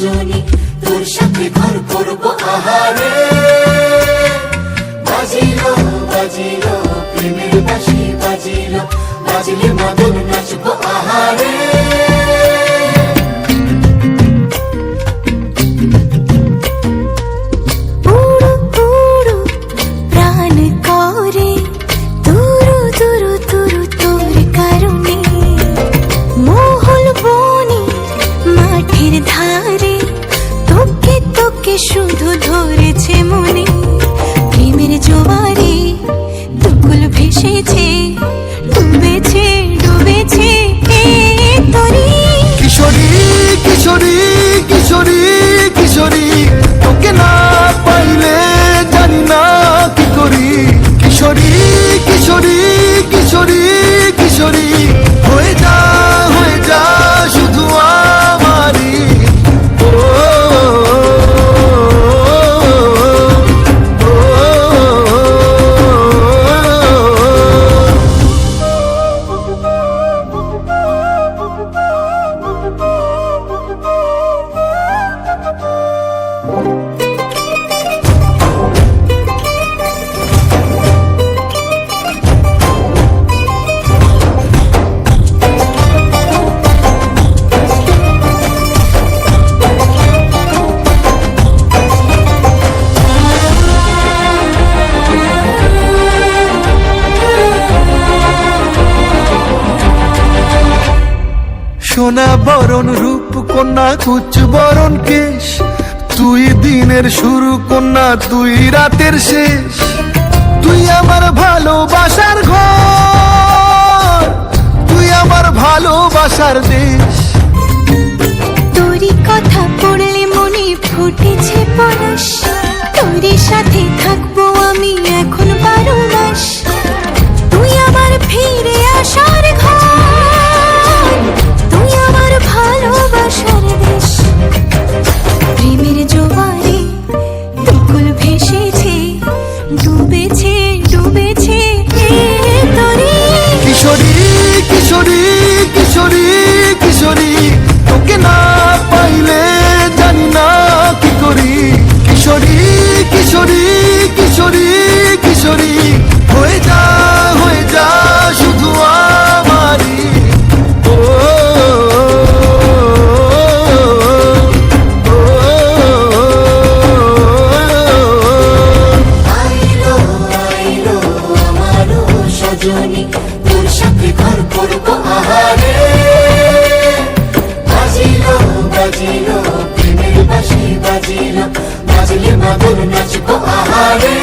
সজনী, তোর সাথে ঘর করবো আহারে। বাজিলো বাজিলো প্রেমের বাঁশি বাজিলো, বাজলে মদন নাচবো আহারে। শুধু ধরেছে মনে প্রেমের জোয়ারে, দুকুল ভেসেছে, ডুবেছে ডুবেছে তরি। কিশোরী কিশোরী কিশোরী কিশোরী, তোকে না পাইলে জানি না কি করি। কিশোরী কিশোরী কিশোরী কিশোরী, হয়ে যা শুধু আমারই। সোনা বরণ রূপ কন্যা কুচ বরণ কেশ, তুই দিনের শুরু কন্যা তুই রাতের শেষ। তুই আমার ভালোবাসার ঘর, তুই আমার ভালোবাসার দেশ। তোরই কথা পড়লে মনে ফুটেছে পরশ, তোরই সাথে থাকবো আমি এখন 12 মাস। তুই আমার ফিরে আসার ঘর, তুই আমার ভালোবাসার দেশ। প্রেমের জোয়ারে দুকুল ভেসেছে, ডুবেছে ডুবেছে তরি। কিশোরী কিশোরী কিশোরী কিশোরী, তোকে না পাইলে জানি না কি করি। কিশোরী কিশোরী কিশোরী কিশোরী, হয়ে যা শুধু আমারই। আইলো আইলো আমারও সজনী, তোর সাথে ঘর করবো আহারে। বাজিলো বাজিলো প্রেমের বাঁশি বাজিলো, বাজলে মদন নাচবো আহারে।